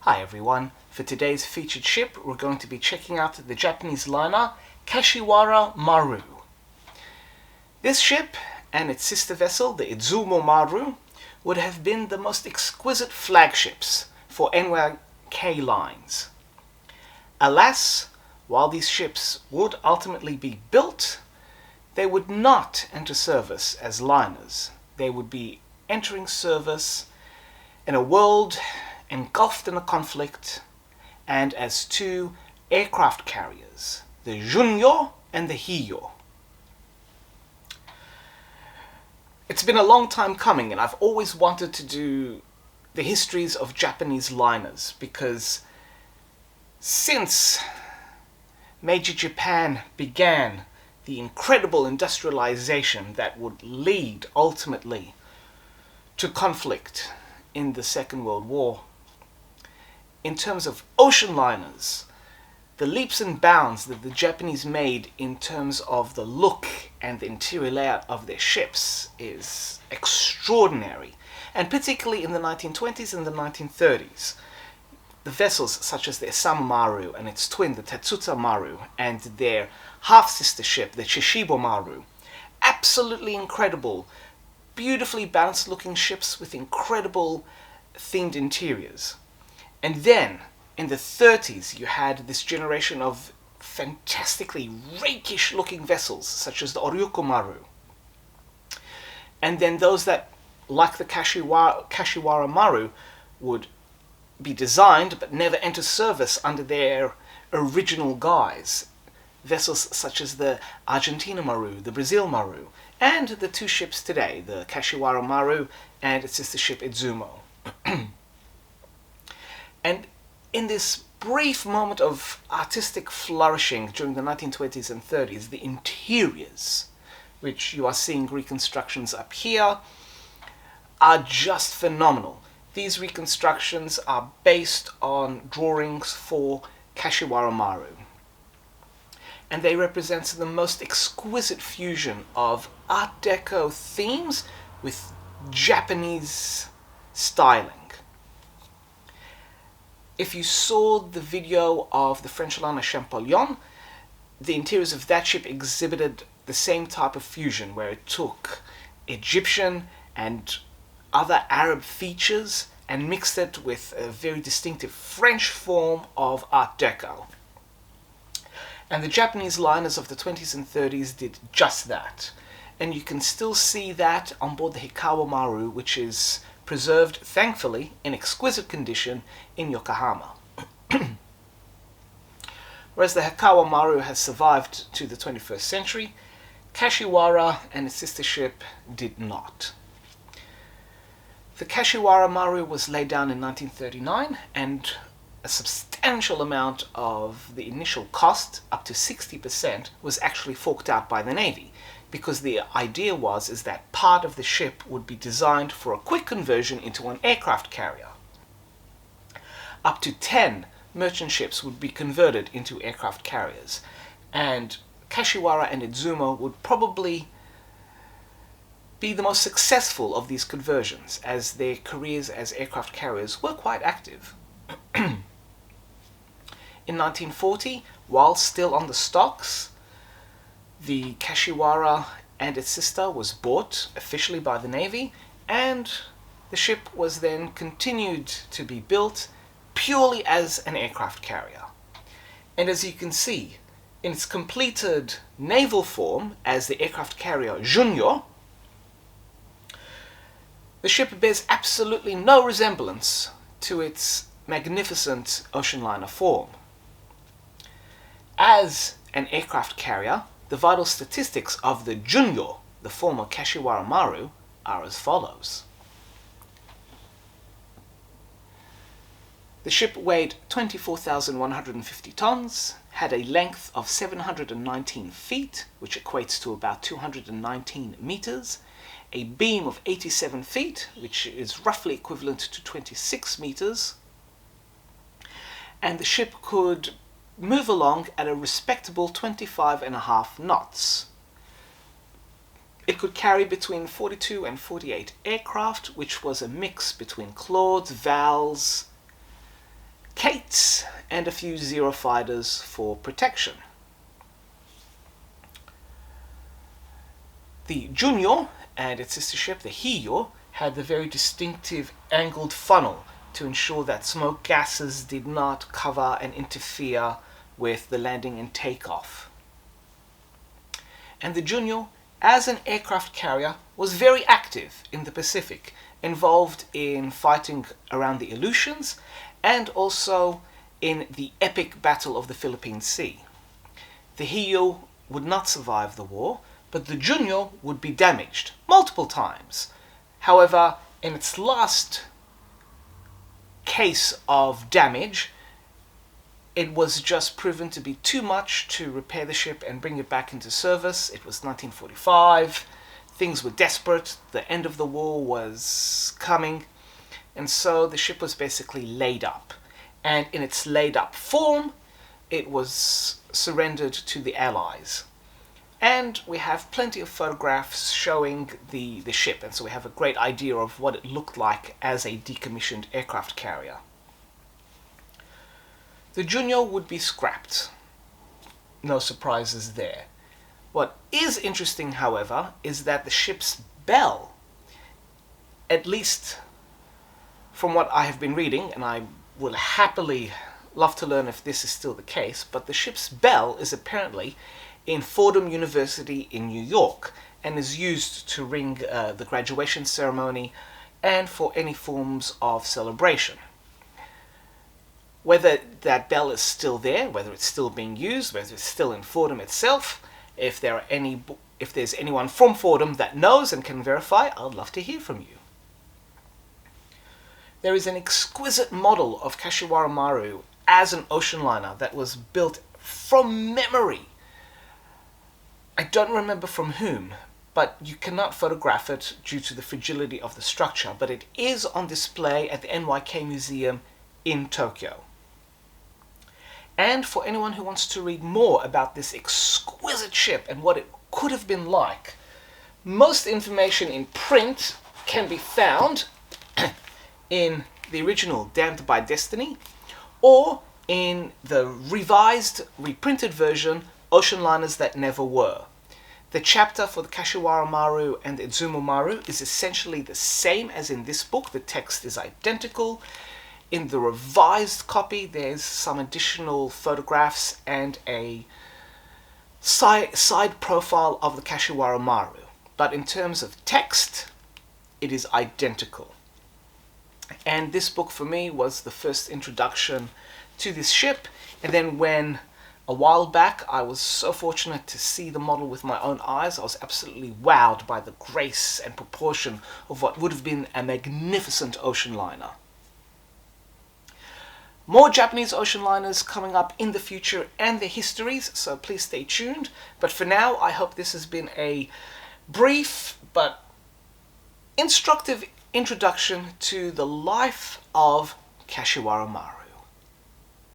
Hi everyone, for today's featured ship we're going to be checking out the Japanese liner Kashiwara Maru. This ship and its sister vessel, the Izumo Maru, would have been the most exquisite flagships for NYK lines. Alas, while these ships would ultimately be built, they would not enter service as liners. They would be entering service in a world engulfed in a conflict and as two aircraft carriers, the Junyo and the Hiyo. It's been a long time coming, and I've always wanted to do the histories of Japanese liners because since Meiji Japan began the incredible industrialization that would lead ultimately to conflict in the Second World War, in terms of ocean liners, the leaps and bounds that the Japanese made in terms of the look and the interior layout of their ships is extraordinary. And particularly in the 1920s and the 1930s, the vessels such as the Isamu Maru and its twin, the Tetsuta Maru, and their half-sister ship, the Chichibo Maru, absolutely incredible, beautifully balanced looking ships with incredible themed interiors. And then, in the 30s, you had this generation of fantastically rakish-looking vessels, such as the Oryuko Maru. And then those that, like the Kashiwara Maru, would be designed but never enter service under their original guise. Vessels such as the Argentina Maru, the Brazil Maru, and the two ships today, the Kashiwara Maru and its sister ship Izumo. And in this brief moment of artistic flourishing during the 1920s and 30s, the interiors, which you are seeing reconstructions up here, are just phenomenal. These reconstructions are based on drawings for Kashiwara Maru, and they represent the most exquisite fusion of Art Deco themes with Japanese styling. If you saw the video of the French liner Champollion, the interiors of that ship exhibited the same type of fusion, where it took Egyptian and other Arab features and mixed it with a very distinctive French form of Art Deco. And the Japanese liners of the 20s and 30s did just that. And you can still see that on board the Hikawa Maru, which is preserved, thankfully, in exquisite condition in Yokohama. Whereas the Hikawa Maru has survived to the 21st century, Kashiwara and its sister ship did not. The Kashiwara Maru was laid down in 1939, and a substantial amount of the initial cost, up to 60%, was actually forked out by the Navy, because the idea is that part of the ship would be designed for a quick conversion into an aircraft carrier. Up to 10 merchant ships would be converted into aircraft carriers, and Kashiwara and Izumo would probably be the most successful of these conversions, as their careers as aircraft carriers were quite active. In 1940, while still on the stocks, the Kashiwara and its sister was bought officially by the Navy, and the ship was then continued to be built purely as an aircraft carrier. And as you can see, in its completed naval form as the aircraft carrier Junyo, the ship bears absolutely no resemblance to its magnificent ocean liner form. As an aircraft carrier, the vital statistics of the Junyo, the former Kashiwara Maru, are as follows. The ship weighed 24,150 tons, had a length of 719 feet, which equates to about 219 meters, a beam of 87 feet, which is roughly equivalent to 26 meters, and the ship could move along at a respectable 25.5 knots. It could carry between 42 and 48 aircraft, which was a mix between Claudes, Vals, and a few Zero fighters for protection. The Junyo and its sister ship, the Hiyo, had the very distinctive angled funnel to ensure that smoke gases did not cover and interfere with the landing and takeoff. And the Junyo, as an aircraft carrier, was very active in the Pacific, involved in fighting around the Aleutians and also in the epic Battle of the Philippine Sea. The Hiyo would not survive the war, but the Junyo would be damaged multiple times. However, in its last case of damage, it was just proven to be too much to repair the ship and bring it back into service. It was 1945. Things were desperate. The end of the war was coming. And so the ship was basically laid up. And in its laid up form, it was surrendered to the Allies. And we have plenty of photographs showing the ship, and so we have a great idea of what it looked like as a decommissioned aircraft carrier. The Junyo would be scrapped. No surprises there. What is interesting, however, is that the ship's bell, at least from what I have been reading, and I will happily love to learn if this is still the case, but the ship's bell is apparently in Fordham University in New York and is used to ring the graduation ceremony and for any forms of celebration. Whether that bell is still there, whether it's still being used, whether it's still in Fordham itself, if there's anyone from Fordham that knows and can verify, I'd love to hear from you. There is an exquisite model of Kashiwara Maru as an ocean liner that was built from memory. I don't remember from whom, but you cannot photograph it due to the fragility of the structure, but it is on display at the NYK Museum in Tokyo. And for anyone who wants to read more about this exquisite ship and what it could have been like, most information in print can be found in the original Damned by Destiny or in the revised, reprinted version Ocean Liners That Never Were. The chapter for the Kashiwara Maru and the Izumo Maru is essentially the same as in this book. The text is identical. In the revised copy, there's some additional photographs and a side profile of the Kashiwara Maru. But in terms of text, it is identical. And this book for me was the first introduction to this ship. And then when a while back I was so fortunate to see the model with my own eyes, I was absolutely wowed by the grace and proportion of what would have been a magnificent ocean liner. More Japanese ocean liners coming up in the future and their histories, so please stay tuned. But for now, I hope this has been a brief but instructive introduction to the life of Kashiwara Maru.